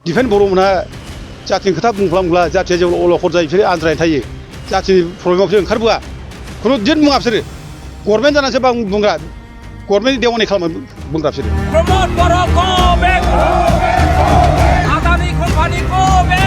Defence बर'मोनहा जातिनि खोथा बुंफ्लांब्ला जातिया जेब्ला अलखद जायो बिसोरो आद्रायनानै थायो जातिनि प्रब्लेमाव बिसोर ओंखारबोआ खुनु दिन बुङा बिसोरो गभर्नमेन्ट जानानैसो बुंग्रा गभर्नमेन्टनि देवानि खालामो बुंग्रा बिसोरो प्रमोद बर' go back आदानि कम्पानि go back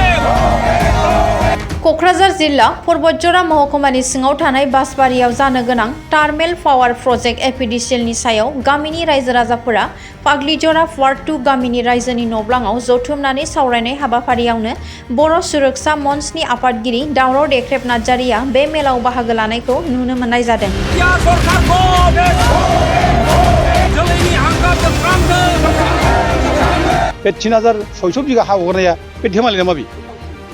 क'क्राझार जिल्ला पर्बतजरा महकुमानि सिङाव थानाय बासबारियाव जानो गोनां टार्मेल पावार प्रजेक्ट एपिडिसिएलनि सायाव गामिनि रायजो राजाफोरा फाग्लिजरा वार्ड 2 गामिनि रायजोनि न'ब्लाङाव जथुमनानै सावरायनाय हाबाफारियावनो बर' सुरक्षा मन्चनि आफादगिरि दावराव देख्रेब नार्जारिया बे मेलाव बाहागो लानायखौ नुनो मोननाय जादों। बे 3600 बिगा हा हगारनाया बे धेमालि ना माबि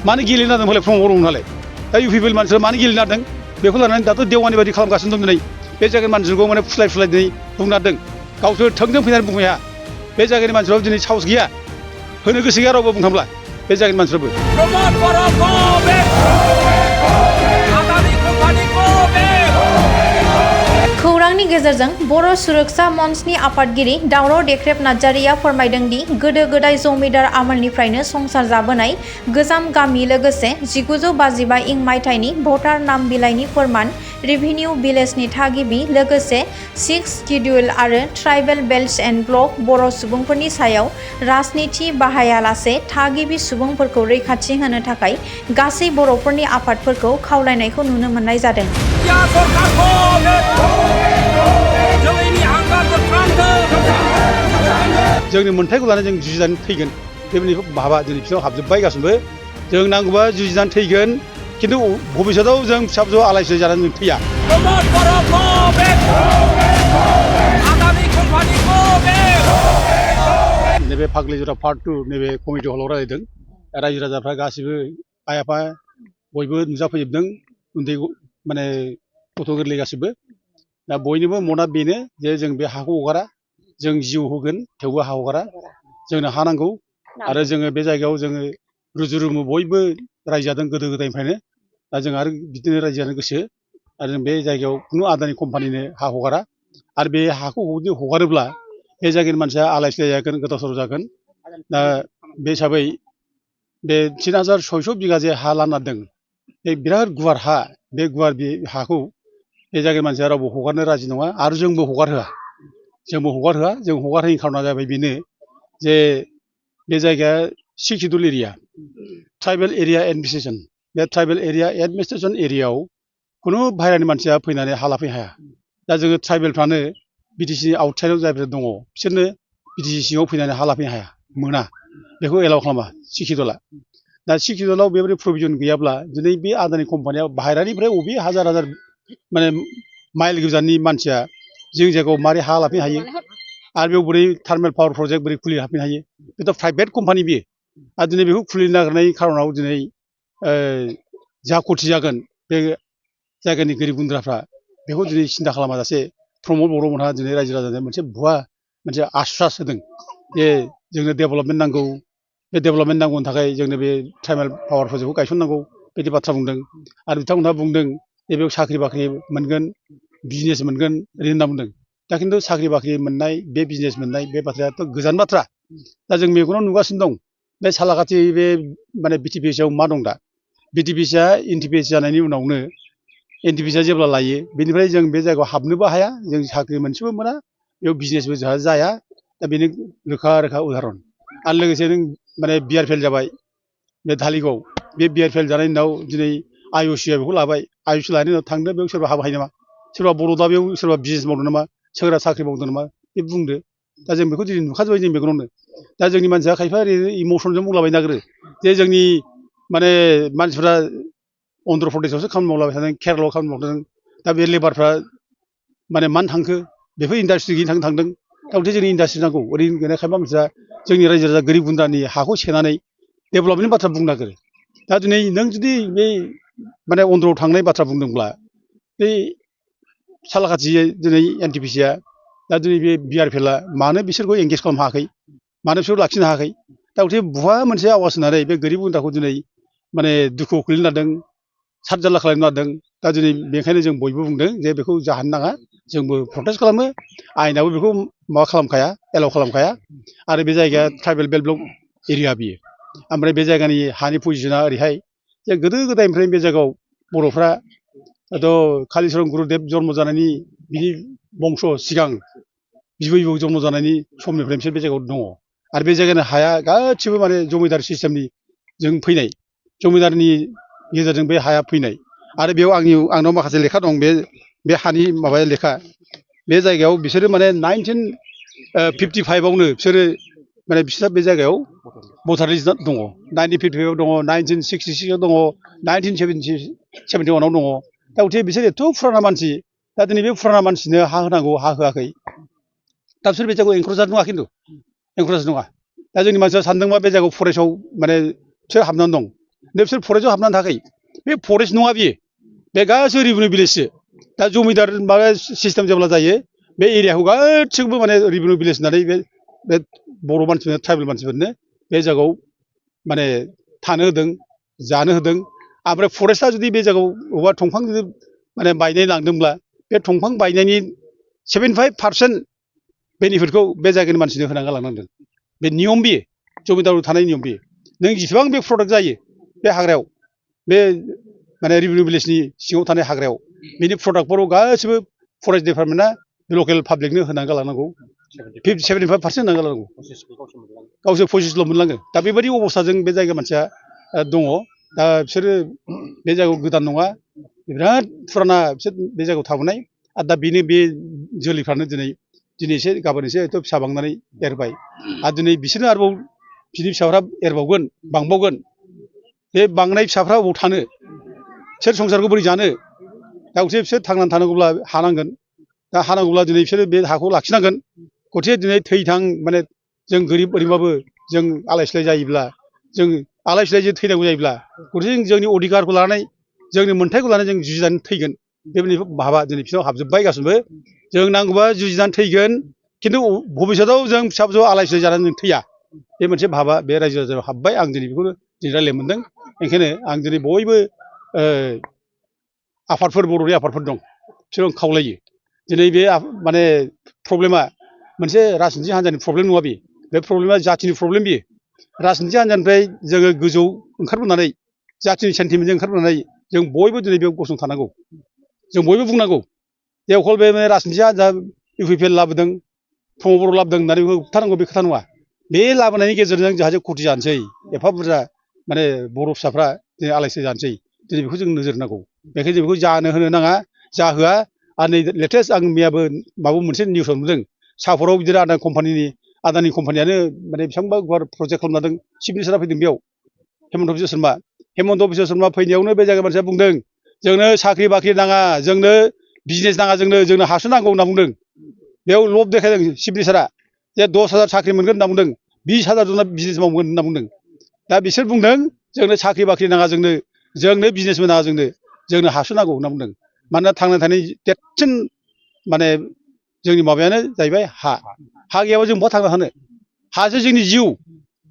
मानो गेलेनो नादों हले प्रमद बर'मोनहालाय दा इउपिपिएल मानसिफ्रा मानो गेलेनो नादों बेखौ लानानै दाथ' देवानि बायदि खालामगासिनो दं दिनै बे जायगानि मानसिफोरखौ माने फुस्लाय दिनै बुंनो नादों गावसोर थोंजों फैनानै बुंनो हाया बे जायगानि मानसिफ्राबो दिनै साहस गैया होनो गोसो गैया रावबो बुंनो थांब्ला बे जायगानि मानसिफ्राबो प्रमोद बर' go back आदानि कम्पानि go back खौरांनि गेजेरजों बर' सुरक्षा मन्चनि आफादगिरि दावराव देख्रेब नार्जारिया फोरमायदों दि गोदो गोदाय जमिदार आमोलनिफ्रायनो संसार जाबोनाय गोजाम गामि लोगोसे 1952 इं मायथाइनि भटार नाम बिलाइनि फोरमान रेभिनिउ भिलेजनि थागिबि लोगोसे 6 शिड्युल आरो ट्राइबेल बेल्ट्स एन्ड ब्लक बर' सुबुंफोरनि सायाव राजनिति बाहायालासे थागिबि सुबुंफोरखौ रैखाथि होनो थाखाय गासै बर'फोरनि आफादफोरखौ खावलायनायखौ नुनो मोननाय जादों। जोंनि मोन्थाइखौ लानानै जों जुजिनानै थैगोन बेबायदि माबा दिनै बिसोराव हाबजोब्बाय गासिबो जों नांगौबा जुजिनानै थैगोन खिन्थु भबिष्यताव जों फिसा फिसौ आलाय सिलाय जानानै जों थैया नैबे फाग्लिजरा पार्ट 2 नैबे कमिटि हलाव रायज्लायदों रायजो राजाफ्रा गासिबो आइ आफा बयबो नुजाफैजोबदों उन्दै माने गथ' गोरलै गासिबो दा बयनिबो मना बेनो जे जों बे हाखौ हगारा जों जिउ होगोन थेवबो हा हगारा जोंनो हा नांगौ आरो जोङो बे जायगायाव जोङो रुजु रुमु बयबो रायजो जादों गोदो गोदायनिफ्रायनो दा जों आरो बिदिनो रायजो जानो गोसो आरो जों बे जायगायाव खुनु आदानि कम्पानिनो हा हगारा आरो बे हाखौ जुदि हगारोब्ला बे जायगानि मानसिया आलाय सिलाय जागोन गोदाव सोराव जागोन दा बे हिसाबै बे 3600 बिगा जे हा लाना दों बे बिराद गुवार हा बे गुवार बे हाखौ बे जायगानि मानसिया रावबो हगारनो राजि नङा आरो जोंबो हगार होआ जों हगार होयैनि खारना जाबाय बेनो जे बे जायगाया शिड्युल एरिया ट्राइबेल एरिया एडमिनिस्ट्रेसन बे ट्राइबेल एरिया एडमिनिस्ट्रेसन एरियायाव खुनु बाहेरानि मानसिया फैनानै हा लाफैनो हाया दा जोङो ट्राइबेलफ्रानो बिटिसि आउटसाइडआव जायफोर दङ बिसोरनो बिटिसि सिङाव फैनानै हा लाफैनो हाया मोना बेखौ एलाउ खालामा शिड्युला दा शिड्युलाव बेबायदि प्रभिजन गैयाब्ला दिनै बे आदानि कम्पानिया बाहेरानिफ्राय बबे हाजार माने माइल गोजाननि मानसिया जोंनि जायगायाव मारै हा लाफैनो हायो आरो बेयाव बोरै थार्मेल पावार प्रजेक्ट बोरै खुलिनो हाफैनो हायो बेथ' प्राइभेट कम्पानि बेयो आरो दिनै बेखौ खुलिनो नागिरनायनि खारनाव दिनै जा खथि जागोन बे जायगानि गोरिब गुन्द्राफ्रा बेखौ दिनै सिन्था खालामाजासे प्रमद बर'मोनहा दिनै रायजो राजानो मोनसे भुवा मोनसे आश्वास होदों जे जोंनो डेभेलपमेन्ट नांगौ बे डेभेलपमेन्ट नांगौनि थाखाय जोंनो बे ट्राइबेल पावार प्रजेक्टखौ गायसननांगौ बिदि बाथ्रा बुंदों आरो बिथांमोनहा बुंदों जे बेयाव साख्रि बाख्रि मोनगोन बिजनेस मोनगोन ओरै होनना बुंदों दा खिन्थु साख्रि बाख्रि मोननाय बे बिजनेस मोननाय बे बाथ्रायाथ' गोजान बाथ्रा दा जों मेगनाव नुगासिनो दं बे सालाकाथि बे माने बिटिपिसिआव मा दं दा बिटिपिसिआ एनटिपिसि जानायनि उनावनो एनटिपिसिआ जेब्ला लायो बेनिफ्राय जों बे जायगायाव हाबनोबो हाया जों साख्रि मोनसेबो मोना बेयाव बिजनेसबो जोंहा जाया दा बेनो रोखा उदाहरन आरो लोगोसे नों माने बिआरपिएल जाबाय बे धालिगाव बे बिआरपिएल जानायनि उनाव दिनै आइअसिआ बेखौ लाबाय आइअसि लानायनि उनाव थांदो बेयाव सोरबा हाबा हायो नामा सोरबा बर'दा बेयाव सोरबा बिजनेस मावदों नामा सोरबा साख्रि मावदों नामा बे बुंदो दा जों बेखौ दिनै नुखाजोब्बाय जों मेगनावनो दा जोंनि मानसिया खायफा ओरैनो इमसनजों बुंलाबायनो नागिरो जे जोंनि माने मानसिफ्रा अन्ध्र प्रदेशआवसो खामानि मावलाबाय थादों केरेलायाव खामानि मावदों दा बे लेबारफ्रा माने मानो थांखो बेफोर इन्डास्ट्रि गैयिनि थांदों दा गथे जोंनि इन्डास्ट्रि नांगौ ओरैनो खायफा मानसिया जोंनि रायजो राजा गोरिब गुन्द्रानि हाखौ सेनानै डेभेलपमेन्टनि बाथ्रा बुंनो नागिरो दा दिनै नों जुदि बे माने अन्ध्रआव थांनाय बाथ्रा बुंदोंब्ला बे सालाकाथि दिनै एनटिपिसिआ दा दिनै बे बिआरपिएलआ मानो बिसोरखौ एंगेज खालामनो हायाखै मानो बिसोरखौ लाखिनो हायाखै दा गथे बुहा मोनसे आवाज होनानै बे गोरिब गुन्द्राखौ दिनै माने दुखुआव खोलैनो नादों सात जारला खालामनो नादों दा दिनै बेखायनो जों बयबो बुंदों जे बेखौ जाहोनो नाङा जोंबो प्रटेस्ट खालामो आयेनाबो बेखौ माबा खालामखाया एलाउ खालामखाया आरो बे जायगाया ट्राइबेल बेल्ट ब्लक एरिया बियो ओमफ्राय बे जायगानि हानि पजिसना ओरैहाय जे गोदो गोदायनिफ्राय बे जायगायाव बर'फ्रा कालिचरन गुरुदेब जन्म जानायनि बिनि बंश सिगां बिबै बिबौ जन्म जानायनि समनिफ्राय बिसोर बे जायगायाव दङ आरो बे जायगानि हाया गासिबो माने जमिदार सिस्टेमनि जों फैनाय जमिदारनि गेजेरजों बे हाया फैनाय आरो बेयाव आंनाव माखासे लेखा दं बे हानि माबाया लेखा बे जायगायाव बिसोरो माने 1955आवनो बिसोरो माने बिसोर बे जायगायाव भटार लिस्ट दङ 1955आव दङ 1966आव दङ 1971आव दङ दा गथे बिसोर एथ' फुराना मानसि दा दिनै बे फुराना मानसिनो हा होनांगौ हा होआखै दा बिसोर बे जायगायाव एंक्रजार नङा खिन्थु एंक्रजार नङा दा जोंनि मानसिया सानदोंबा बे जायगायाव फरेस्टआव माने बिसोर हाबनानै दं दा बिसोर फरेस्टआव हाबनानै थाखाय बे फरेस्ट नङा बियो बे गासैबो रिभिनिउ भिलेजसो दा जमिदार माबा सिस्टेम जेब्ला जायो बे एरियाखौ गासैखौबो माने रिभिनिउ भिलेज होननानै बे बर' मानसिफोरनो ट्राइबेल मानसिफोरनो बे जायगायाव माने थानो होदों जानो होदों ओमफ्राय फरेस्टआ जुदि बे जायगायाव बबेबा दंफां जुदि माने बायनाय लांदोंब्ला बे दंफां बायनायनि 75% बेनिफिटखौ बे जायगानि मानसिनो होना गालांनांदों बे नियम बियो जमिदाराव थानाय नियम बियो नों जेसेबां बे प्रडाक्ट जायो बे हाग्रायाव बे माने रिभिनिउ भिलेजनि सिङाव थानाय हाग्रायाव बिनि प्रडाक्टफोराव गासिबो फरेस्ट डिपार्टमेन्टआ लकेल पाब्लिकनो होनानै गालांनांगौ 75% होनानै गालांनांगौ गावसोर पजिसनल' मोनलाङो दा बेबायदि अबस्थाजों बे जायगा मानसिया दङ दा बिसोरो बे जायगायाव गोदान नङा बिराद फुराना बिसोर बे जायगायाव थाबोनाय आरो दा बेनो बे जोलैफ्रानो दिनै एसे गाबोन एसे हयथ' फिसा बांनानै एरबाय आरो दिनै बिसोरनो आरोबाव बिनि फिसाफ्रा एरबावगोन बांबावगोन बे बांनाय फिसाफ्रा बबाव थानो बिसोर संसारखौ बोरै जानो दा गथे बिसोर थांनानै थानांगौब्ला हानांगोन दा हानांगौब्ला दिनै बिसोरो बे हाखौ लाखिनांगोन गथे दिनै थैथां माने जों गोरिब ओरैबाबो जों आलाय सिलाय जायोब्ला जों आलाय सिलाय जों थैनांगौ जायोब्ला गथे जोंनि अधिकारखौ लानानै जोंनि मोन्थायखौ लानानै जों जुजिनानै थैगोन बेबायदि भाबा दिनै बिसोरनाव हाबजोब्बाय गासिबो जों नांगौबा जुजिनानै थैगोन खिन्थु भबिष्यतआव जों फिसा फिसौ आलाय सिलाय जानानै जों थैया बे मोनसे भाबा बे रायजो राजायाव हाबबाय आं दिनै बेखौनो दिनै रायज्लायनो मोनदों ओंखायनो आं दिनै बयबो आफादफोर बर'नि आफादफोर दं बिसोर खावलायो दिनै बे माने प्रब्लेमा मोनसे राजनिथि हान्जानि प्रब्लेम नङा बे प्रब्लेमा जाथिनि प्रब्लेम बियो राजनिथि हान्जानिफ्राय जोङो गोजौ ओंखारबोनानै जाथिनि सेन्टिमेन्टजों ओंखारबोनानै जों बयबो दिनै बेयाव गसंथानांगौ जों बयबो बुंनांगौ जे अकल बे राजनिथि हान्जा इउपिपिएल लाबोदों प्रमद बर' लाबोदों होननानै बेखौ होबथानांगौ बे खोथा नङा बे लाबोनायनि गेजेरजों जोंहा जे खथि जानोसै एफा बुरजा माने बर' फिसाफ्रा दिनै आलाय सिलाय जानोसै दिनै बेखौ जों नोजोर होनांगौ बेखायनो जों बेखौ जानो होनो नाङा जाहोआ आरो नै लेटेस्ट आं मैयाबो माबा मोनसे निउसाव नुदों सापराव बिदिनो आदानि कम्पानियानो माने बेसेबांबा गुवार प्रजेक्ट खालामना दों चिफ मिनिस्टारा फैदों बेयाव हेमन्त बिश्व शर्मा फैनायावनो बे जायगा मानसिया बुंदों जोंनो साख्रि बाख्रि नाङा जोंनो बिजनेस नाङा जोंनो हासो नांगौ होनना बुंदों बेयाव लब देखायदों चिफ मिनिस्टारा जे 10,000 साख्रि मोनगोन होनना बुंदों 20,000 जना बिजनेस मावगोन होनना बुंदों दा बिसोर बुंदों जोंनो साख्रि बाख्रि नाङा जोंनो बिजनेसबो नाङा जोंनो हासो नांगौ होनना बुंदों मानोना थांना थानायनि देरसिन माने जोंनि माबायानो जाहैबाय हा गैयाबा जों बहा थांना थानो हासो जोंनि जिउ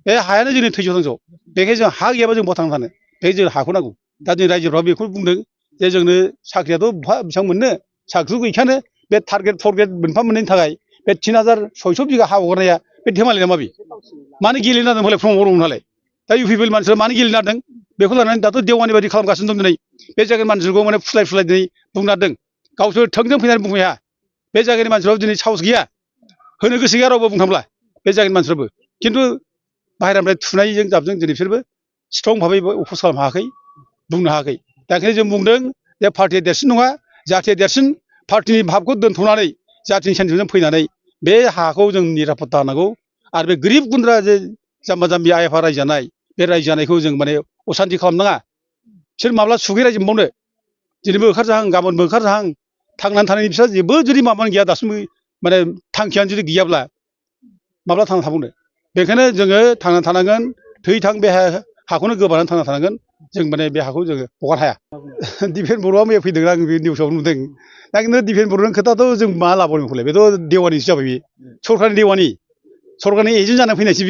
बे हायानो जोंनि थैस' थांस' बेखायनो जों हा गैयाबा जों बहा थांना थानो बेखायनो जों हाखौ नांगौ दा जोंनि रायजोफ्रा बेखौ बुंदों जे जोंनो साख्रियाथ' बेसेबां मोननो साख्रिखौ गैखायानो बे टारगेट फरगेट मोनफा मोननैनि थाखाय बे 3,600 बिघा हा हगारनाया बे धेमालि नामा बे मानो गेलेनो नांदों हले प्रमद बर'मोनहालाय दा इउपिपिएल मानसिफ्रा मानो गेलेनो नांदों बेखौ लानानै दाथ' देवानि बायदि खालामगासिनो दं दिनै बे जायगानि मानसिफोरखौ माने फुस्लाय दिनै बुंना दों गावसोर थोंजों फैनानै बुंनो हाया बे जायगानि मानसिफ्राबो दिनै साहस गैया होनो गोसो गैया रावबो बुंनो थांब्ला बे जायगानि मानसिफ्राबो खिन्थु बाहेरानिफ्राय थुनायजों जाबजों दिनै बिसोरबो स्ट्रं भाबै अफस खालामनो हायाखै बुंनो हायाखै दा ओंखायनो जों बुंदों जे पार्टिया देरसिन नङा जाथिया देरसिन पार्टिनि भाबखौ दोनथ'नानै जाथिनि सेन्टिमेन्टजों फैनानै बे हाखौ जों निरापत्ता होनांगौ आरो बे गोरिब गुन्द्रा जे जाम्बा जाम्बि आइ आफा रायजो जानाय बे रायजो जानायखौ जों माने असान्ति खालामनाङा बिसोर माब्ला सुखै रायजो मोनबावनो दिनैबो ओंखारजाहां गाबोनबो ओंखारजाहां थांनानै थानायनि बिसोर जेबो जुदि माबानो गैया दासिमबो माने थांखियानो जुदि गैयाब्ला माब्ला थांना थाबावनो बेखायनो जोङो थांना थानांगोन थै-थां बे हाखौनो गोबानानै थांना थानांगोन जों माने बे हाखौ जोङो हगार हाया दिपेन बर'आ मैया फैदों आं बे निउसाव नुदों दा खिन्थु दिपेन बर'नि खोथाथ' जों मा लाबावनो बेखौलाय बेथ' देवानिसो जाबाय बे सरकारनि देवानि सरकारनि एजेन्ट जानानै फैनायसो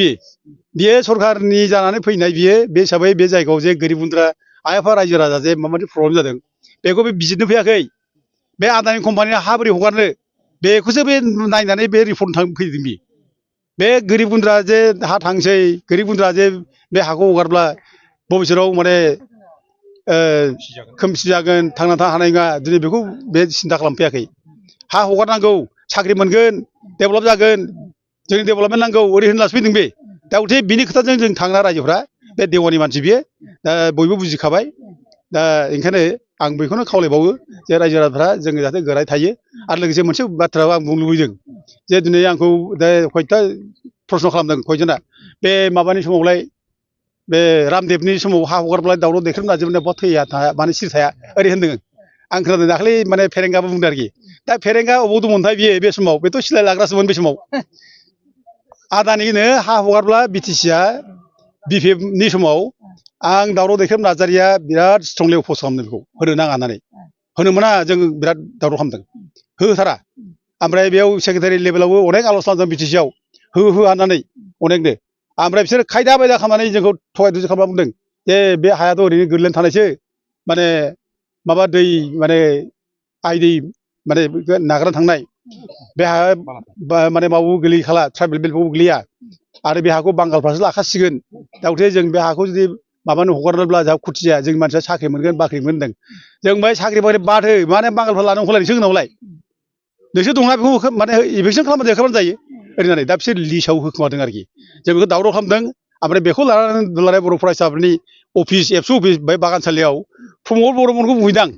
बियो सरकारनि जानानै फैनाय बियो बे हिसाबै बे जायगायाव जे गोरिब गुन्द्रा आइ आफा रायजो राजा जे माबायदि प्रब्लेम जादों बेखौ बे बिजिरनो फैयाखै बे आदानि कम्पानिया हा बोरै हगारनो बेखौसो बे नायनानै बे रिपर्ट फैदों बे बे गोरिब गुन्द्रा जे हा थांसै गोरिब गुन्द्रा जे बे हाखौ हगारब्ला भबिष्यताव माने खोमसि जागोन थांना थानो हानाय नङा दिनै बेखौ बे सिन्था खालामफैयाखै हा हगारनांगौ साख्रि मोनगोन डेभेलप जागोन जोंनि डेभेलपमेन्ट नांगौ ओरै होनलासो फैदों बे दा उथे बिनि खोथाजों जों थांना रायजोफ्रा बे देवानि मानसि बियो दा बयबो बुजिखाबाय दा ओंखायनो आं बेखौनो खावलायबावो जे रायजो राजाफ्रा जोङो जाहाथे गोरायै थायो आरो लोगोसे मोनसे बाथ्राखौ आं बुंनो लुबैदों जे दिनै आंखौ दा खयथा प्रश्न खालामदों खयजना बे माबानि समावलाय बे रामदेबनि समाव हा हगारब्ला दावराव देख्रेब नाजोबनाय बहा थैया थाया माने सिरि थाया ओरै होन्दों आं खोनादों दाखालि माने फेरेंगाबो बुंदों आरोखि दा फेरेंगा अबाव दंमोनथाय बियो बे समाव बेथ' सिलाय लाग्रासोमोन बे समाव आदानिनो हा हगारब्ला बिटिसिआ बिपिएफनि समाव आं दावराव देख्रेब नार्जारिया बिराद स्ट्रंलि अपोज खालामदों बेखौ होनो नाङा होननानै होनो मोना जों बिराद दावराव खालामदों होथारा ओमफ्राय बेयाव सेक्रेटारि लेभेलावबो अनेक आल'सना दं बिटिसिआव हो होननानै अनेकनो ओमफ्राय बिसोर खायदा बायदा खालामनानै जोंखौ थगाय थुजि खालामना बुंदों जे बे हायाथ' ओरैनो गोग्लैनानै थानायसो माने माबा दै माने आइ दै माने नागारना थांनाय बे हाया माने माबाबो गोलैखाला ट्राइबेल बेल्टआवबो गोग्लैया आरो बे हाखौ बांगालफ्रासो लाखासिगोन दा उथे जों बे हाखौ जुदि माबानो हगारनोब्ला जोंहा खुथि जाया जोंनि मानसिया साख्रि मोनगोन बाख्रि मोनगोन होनदों जों ओमफ्राय साख्रि बाख्रि बादो माने बांगालफ्रा लानांगौलाय नोंसोर उनावलाय नोंसोर दंना बेखौ माने इभिकसन खालामबानो खालामबानो जायो ओरै होननानै दा बिसोर लिस्टआव होखोमादों आरोखि जों बेखौ दावराव खालामदों ओमफ्राय बेखौ लानानै दुलाराय बर' फरायसाफोरनि अफिस एबसु अफिस बै बागानसालियाव प्रमद बर'मोनखौ बुंहैदां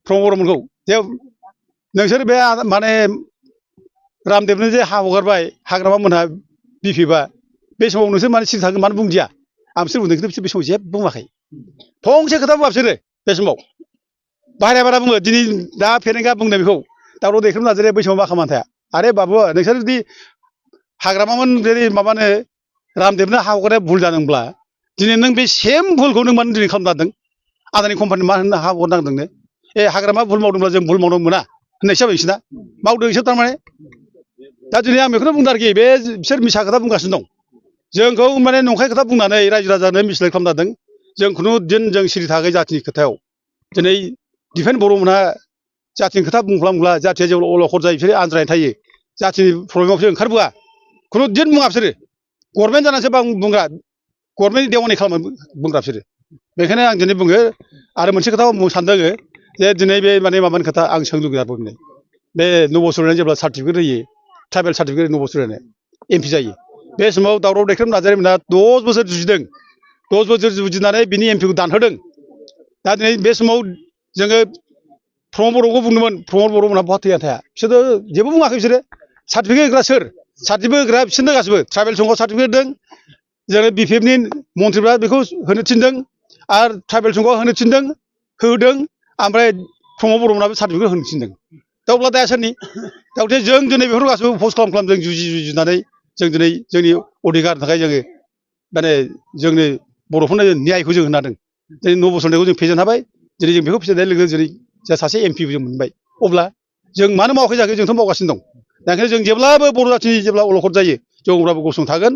प्रमद बर'मोनखौ जे नोंसोर बे माने रामदेबनो जे हा हगारबाय हाग्रामा मोनहा बिपिएफआ बे समाव नोंसोर माने सिरि थागोन मानो बुंदिया आं बिसोर बुंदों खिन्थु बिसोर बे समाव जेबो बुङाखै फंसे खोथा बुङा बिसोरो बे समाव बाहेरा बारा बुङो दिनै दा फेरेंगा बुंदों बेखौ दावराव देख्रेब नार्जारिया बै समाव मा खालामना थाया आरे बाबु नोंसोर जुदि हाग्रामामोन जुदि माबानो रामदेबनो हा हगारनाया भुल जादोंब्ला दिनै नों बे सेम भुलखौ नों मानो दिनै खालामनो हादों आदानि कम्पानि मा होननो हा हगारनांदोंनो हाग्रामा भुल मावदोंब्ला जों भुल मावनो मोना होननायसो जाबाय बिसोरना मावदों बिसोर थारमाने दा दिनै आं बेखौनो बुंदों आरोखि बे बिसोर मिसा खोथा बुंगासिनो दं जोंखौ माने नंखाय खोथा बुंनानै रायजो राजानो मिसलाय खालामना जों खुनु दिन जों सिरि थायाखै जाथिनि खोथायाव दिनै दिफेन बर'मोनहा जाथिनि खोथा बुंफ्लांब्ला जाथिया जेब्ला अलखद जायो बिसोरो आनज्रायनानै थायो जाथिनि प्रब्लेमाव बिसोर ओंखारबोआ खुनु दिन बुङा बिसोरो गभर्नमेन्ट जानानैसो बुंग्रा गभर्नमेन्ट देवानि खालामो बुंग्रा बिसोरो बेखायनो आं दिनै बुङो आरो मोनसे खोथा बुंनो सानदों जे दिनै बे माने माबानि खोथा आं सोंनो लुगैयो दिनै बे नब'सुरानो जेब्ला सार्टिफिकेट होयो ट्राइबेल सार्टिफिकेट नब'सुरानो एमपि जायो बे समाव दावराव देख्रेब नार्जारि मोनहा 10 बोसोर जुजिदों 10 बोसोर जुजिनानै बिनि एमपिखौ दानहोदों दा दिनै बे समाव जोङो प्रमद बर'खौ बुंदोंमोन प्रमद बर'मोनहा बहा थैया थाया बिसोरो जेबो बुङाखै बिसोरो सार्टिफिकेट होग्रा सोर सार्टिफिकेट होग्रा बिसोरनो गासिबो ट्राइबेल संघआव सार्टिफिकेट होदों जोङो बिपिएफनि मन्थ्रिफ्रा बेखौ होनो थिनदों आरो ट्राइबेल संघआव होनो थिनदों होदों ओमफ्राय प्रमद बर'मोनहाबो सार्टिफिकेट होनो थिनदों दा अब्ला दाया सोरनि दा उथे जों दिनै बेफोर गासिबो अफ'ज खालाम जों जुजिनानै जों दिनै जोंनि अधिकारनि थाखाय जोङो माने जोंनि बर'फोरनो न्यायखौ जों होनो हादों दिनै नब'सुराखौ जों फेजेननो हाबाय दिनै जों बेखौ फेजेननाय लोगो जेरै जों सासे एमपिबो जों मोनबाय अब्ला जों मानो मावाखै जाखो जोंथ' मावगासिनो दं दा ओंखायनो जों जेब्लाबो बर' जाथिनि जेब्ला अलखद जायो जों अब्लाबो गसंथागोन